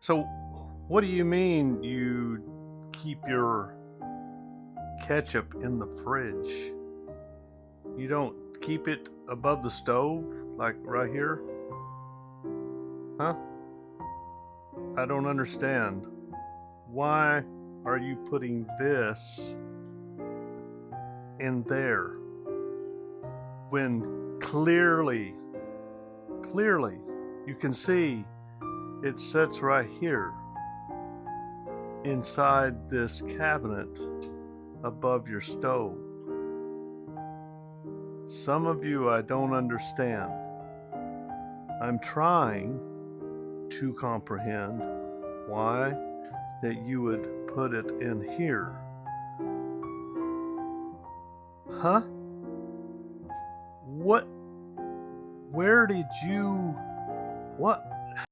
So, what do you mean you keep your ketchup in the fridge? You don't keep it above the stove, like right here? Huh? I don't understand. Why are you putting this in there when clearly, you can see it sits right here inside this cabinet above your stove? Some of you I don't understand. I'm trying to comprehend why that you would put it in here. Huh? What? Where did you? What?